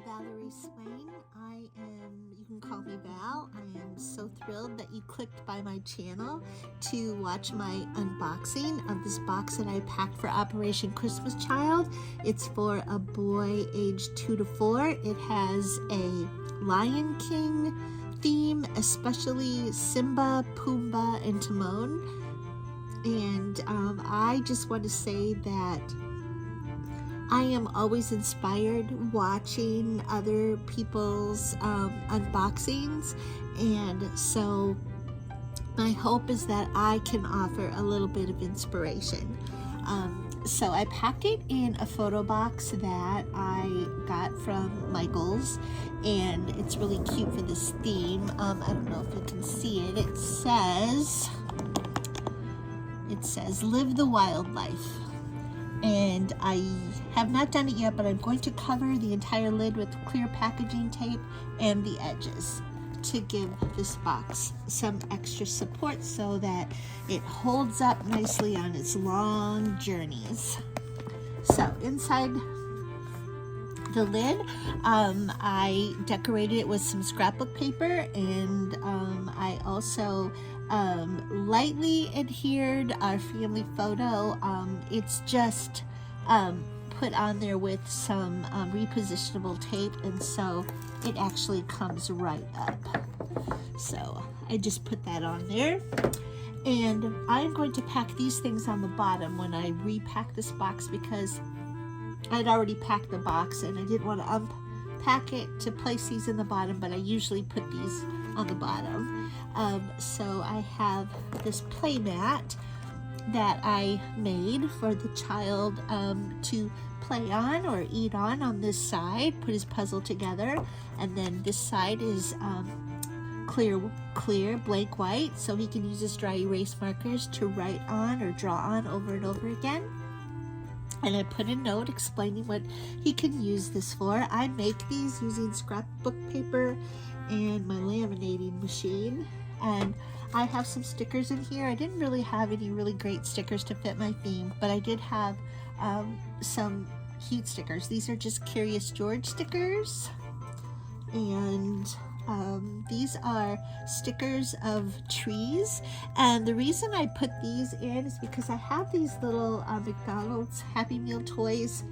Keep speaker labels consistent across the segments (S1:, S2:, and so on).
S1: Voswain. You can call me Val. I am so thrilled that you clicked by my channel to watch my unboxing of this box that I packed for Operation Christmas Child. It's for a boy aged 2 to 4. It has a Lion King theme, especially Simba, Pumbaa, and Timon. And I just want to say that I am always inspired watching other people's unboxings, and so my hope is that I can offer a little bit of inspiration. So I packed it in a photo box that I got from Michael's, and it's really cute for this theme. I don't know if you can see it. It says live the wildlife. And I have not done it yet, but I'm going to cover the entire lid with clear packaging tape and the edges to give this box some extra support so that it holds up nicely on its long journeys. So inside the lid, I decorated it with some scrapbook paper, and I also lightly adhered our family photo. It's just put on there with some repositionable tape, and so it actually comes right up. So I just put that on there, and I'm going to pack these things on the bottom when I repack this box, because I'd already packed the box and I didn't want to unpack it to place these in the bottom, but I usually put these on the bottom. So I have this play mat that I made for the child to play on or eat on this side, put his puzzle together, and then this side is clear blank white, so he can use his dry erase markers to write on or draw on over and over again. And I put a note explaining what he can use this for. I make these using scrapbook paper and my laminating machine. And I have some stickers in here. I didn't really have any really great stickers to fit my theme, but I did have some cute stickers. These are just Curious George stickers. And these are stickers of trees, and the reason I put these in is because I have these little McDonald's Happy Meal toys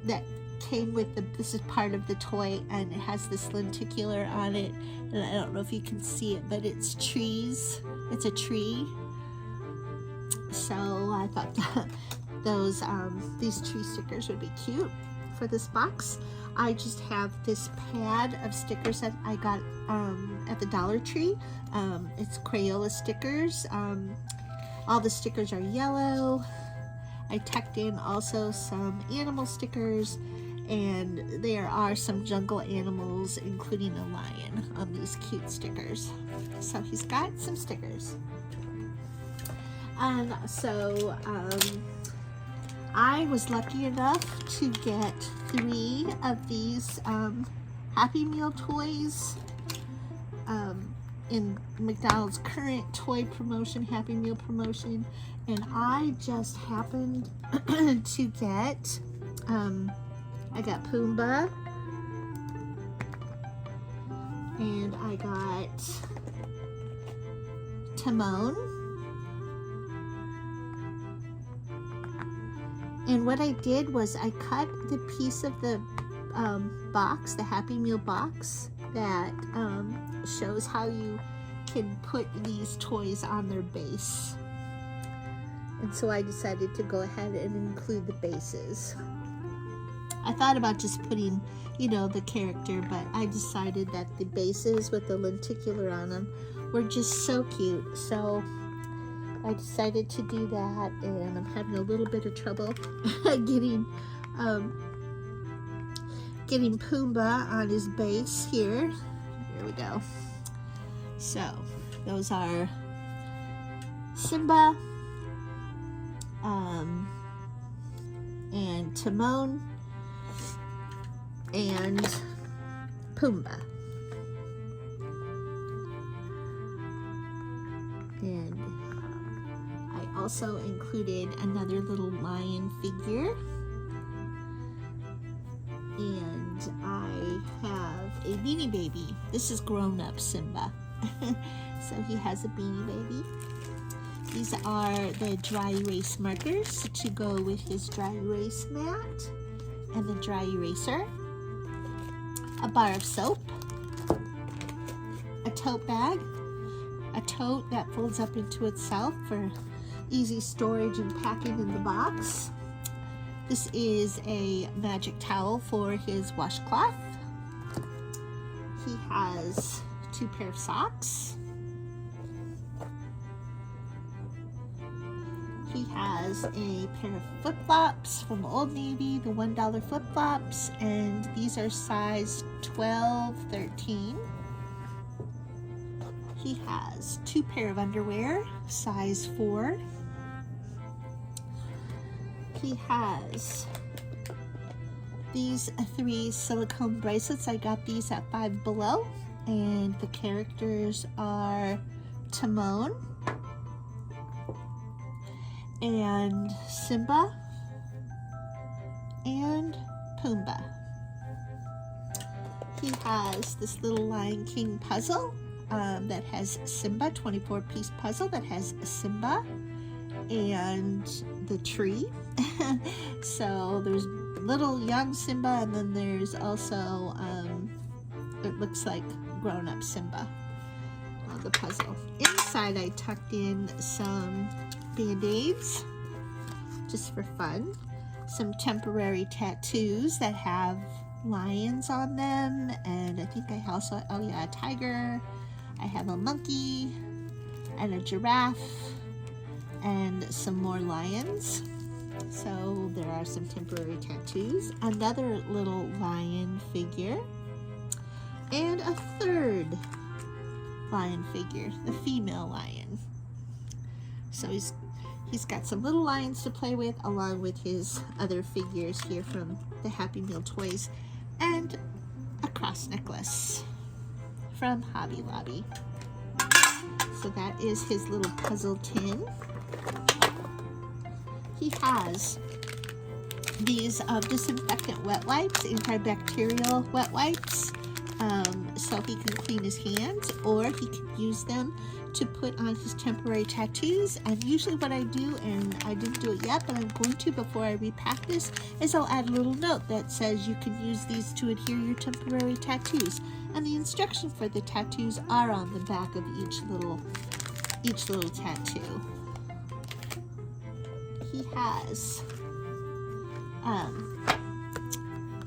S1: that came with this is part of the toy, and it has this lenticular on it, and I don't know if you can see it, but it's trees. It's a tree. So I thought that these tree stickers would be cute for this box. I just have this pad of stickers that I got at the Dollar Tree. It's Crayola stickers. All the stickers are yellow. I tucked in also some animal stickers, and there are some jungle animals, including a lion, on these cute stickers. So he's got some stickers. And so I was lucky enough to get 3 of these Happy Meal toys in McDonald's current toy promotion, Happy Meal promotion, and I just happened to get, I got Pumbaa, and I got Timon. And what I did was I cut the piece of the box, the Happy Meal box, that shows how you can put these toys on their base. And so I decided to go ahead and include the bases. I thought about just putting, the character, but I decided that the bases with the lenticular on them were just so cute. So I decided to do that, and I'm having a little bit of trouble getting Pumbaa on his base here. Here we go. So those are Simba and Timon and Pumbaa. And I also included another little lion figure, and I a Beanie Baby. This is grown-up Simba. So he has a Beanie Baby. These are the dry erase markers to go with his dry erase mat and the dry eraser. A bar of soap. A tote bag. A tote that folds up into itself for easy storage and packing in the box. This is a magic towel for his washcloth. He has 2 pair of socks. He has a pair of flip-flops from Old Navy, the $1 flip-flops, and these are size 12, 13. He has 2 pair of underwear, size 4. He has these 3 silicone bracelets. I got these at Five Below, and the characters are Timon and Simba and Pumbaa. He has this little Lion King puzzle that has Simba, 24-piece puzzle that has Simba and the tree. So there's little young Simba, and then there's also it looks like grown-up Simba on the puzzle. Inside I tucked in some Band-Aids just for fun, some temporary tattoos that have lions on them, and I think I also, a tiger. I have a monkey and a giraffe and some more lions. So there are some temporary tattoos, another little lion figure, and a 3rd lion figure, the female lion. So he's got some little lions to play with, along with his other figures here from the Happy Meal toys, and a cross necklace from Hobby Lobby. So that is his little puzzle tin. He has these disinfectant wet wipes, antibacterial wet wipes, so he can clean his hands, or he can use them to put on his temporary tattoos. And usually what I do, and I didn't do it yet, but I'm going to before I repack this, is I'll add a little note that says you can use these to adhere your temporary tattoos. And the instructions for the tattoos are on the back of each little tattoo. He has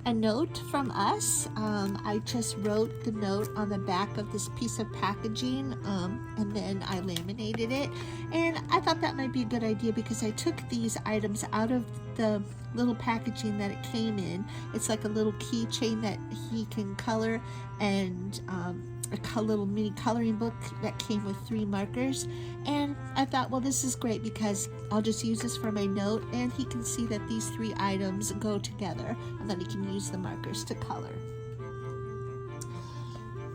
S1: a note from us. I just wrote the note on the back of this piece of packaging, and then I laminated it, and I thought that might be a good idea because I took these items out of the little packaging that it came in. It's like a little keychain that he can color, and a little mini coloring book that came with 3 markers. And I thought, well, this is great because I'll just use this for my note, and he can see that these 3 items go together, and then he can use the markers to color.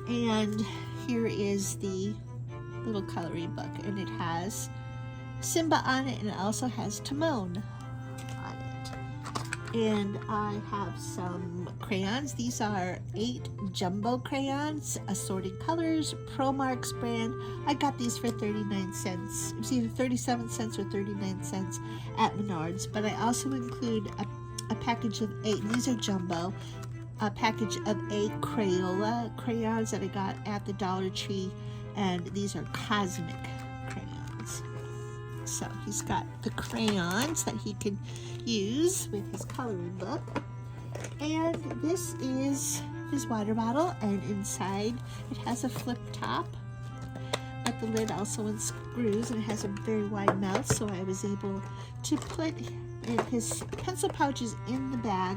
S1: And here is the little coloring book, and it has Simba on it, and it also has Timon on it. And I have some crayons. These are 8 jumbo crayons, assorted colors, Promarks brand. I got these for 39 cents. It was either 37 cents or 39 cents at Menards. But I also include a package of 8, and these are jumbo, a package of 8 Crayola crayons that I got at the Dollar Tree, and these are cosmic crayons. So he's got the crayons that he can use with his coloring book. And this is his water bottle, and inside it has a flip top, but the lid also unscrews, and it has a very wide mouth, so I was able to put his pencil pouches in the bag,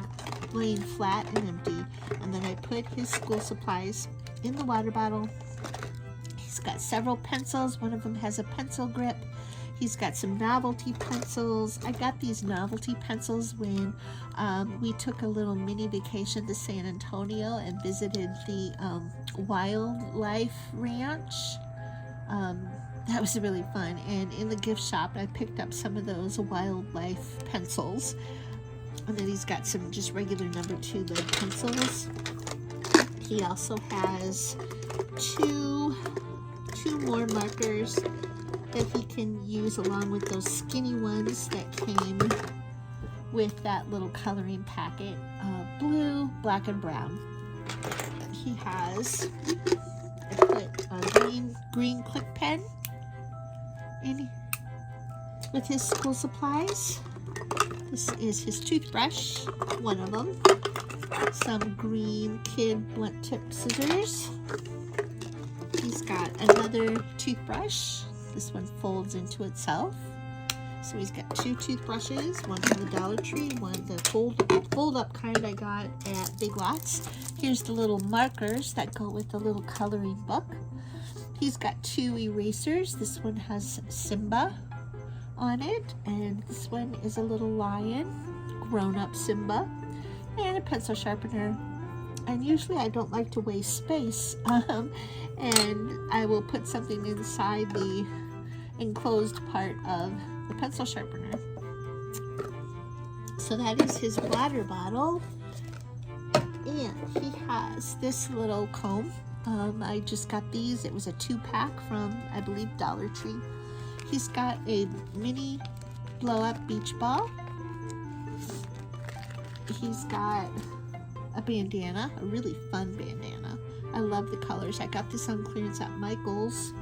S1: laying flat and empty, and then I put his school supplies in the water bottle. He's got several pencils. One of them has a pencil grip. He's got some novelty pencils. I got these novelty pencils when we took a little mini vacation to San Antonio and visited the wildlife ranch. That was really fun. And in the gift shop, I picked up some of those wildlife pencils. And then he's got some just regular number 2 lead pencils. He also has two more markers that he can use along with those skinny ones that came with that little coloring packet, blue, black, and brown. He has, I put a green click pen in with his school supplies. This is his toothbrush, one of them. Some green kid blunt tip scissors. He's got another toothbrush. This one folds into itself. So he's got two toothbrushes, one from the Dollar Tree, one the fold up kind I got at Big Lots. Here's the little markers that go with the little coloring book. He's got two erasers. This one has Simba on it, and this one is a little lion, grown-up Simba, and a pencil sharpener. And usually I don't like to waste space, and I will put something inside the enclosed part of the pencil sharpener. So that is his water bottle, and he has this little comb. I just got these. It was a 2-pack from, I believe, Dollar Tree. He's got a mini blow-up beach ball. He's got a bandana, a really fun bandana. I love the colors. I got this on clearance at Michael's.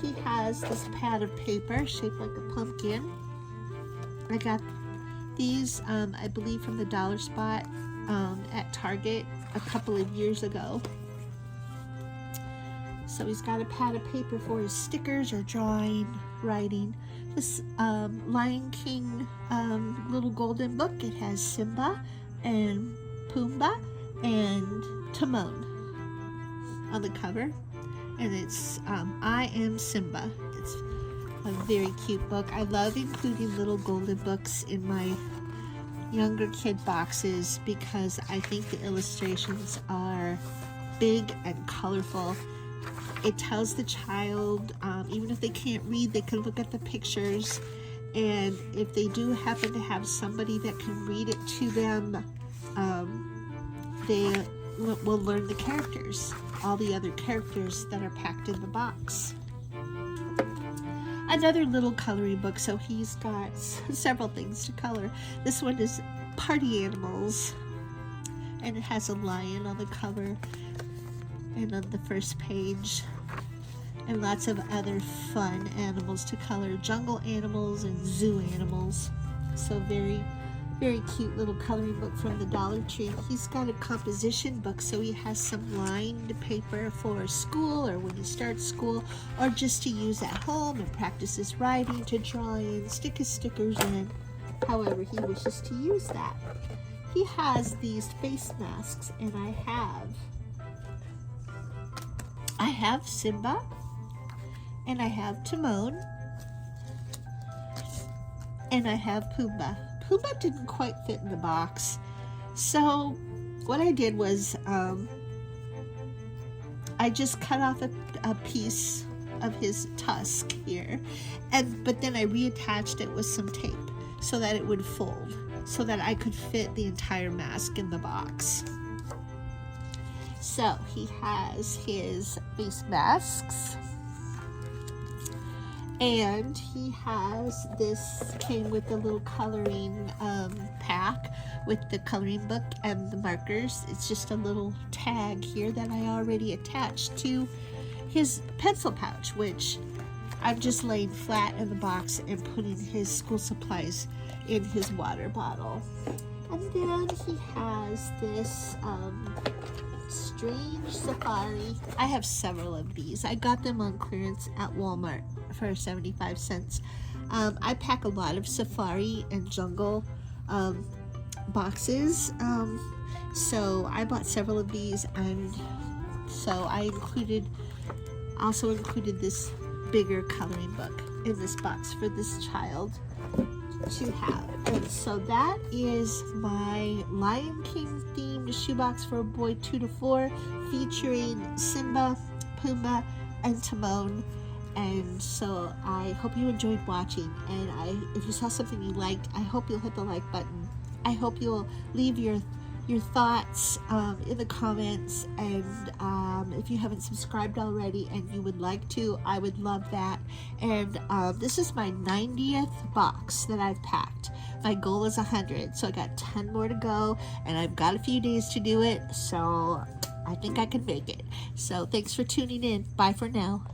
S1: He has this pad of paper shaped like a pumpkin. I got these, I believe, from the Dollar Spot at Target a couple of years ago. So he's got a pad of paper for his stickers or drawing, writing. This Lion King little golden book. It has Simba and Pumbaa and Timon on the cover. And it's I Am Simba. It's a very cute book. I love including little golden books in my younger kid boxes because I think the illustrations are big and colorful. It tells the child, even if they can't read, they can look at the pictures, and if they do happen to have somebody that can read it to them, they will learn the characters, all the other characters that are packed in the box. Another little coloring book, so he's got several things to color. This one is Party Animals, and it has a lion on the cover and on the first page, and lots of other fun animals to color, jungle animals and zoo animals. So very, very cute little coloring book from the Dollar Tree. He's got a composition book, so he has some lined paper for school or when he starts school, or just to use at home and practice his writing, to draw in, stick his stickers in, however he wishes to use that. He has these face masks, and I have Simba, and I have Timon, and I have Pumbaa. Pumbaa didn't quite fit in the box, so what I did was I just cut off a piece of his tusk here, but then I reattached it with some tape so that it would fold, so that I could fit the entire mask in the box. So he has his face masks, and he has this, came with a little coloring pack with the coloring book and the markers. It's just a little tag here that I already attached to his pencil pouch, which I'm just laying flat in the box and putting his school supplies in his water bottle. And then he has this strange safari. I have several of these. I got them on clearance at Walmart for 75 cents. I pack a lot of safari and jungle boxes, so I bought several of these, and so I also included this bigger coloring book in this box for this child to have. And so that is my Lion King themed shoebox for a boy 2 to 4, featuring Simba, Pumbaa, and Timon. And so I hope you enjoyed watching, and if you saw something you liked, I hope you'll hit the like button. I hope you'll leave your your thoughts in the comments, and if you haven't subscribed already and you would like to, I would love that. And this is my 90th box that I've packed. My goal is 100, so I got 10 more to go, and I've got a few days to do it, so I think I can make it. So thanks for tuning in. Bye for now.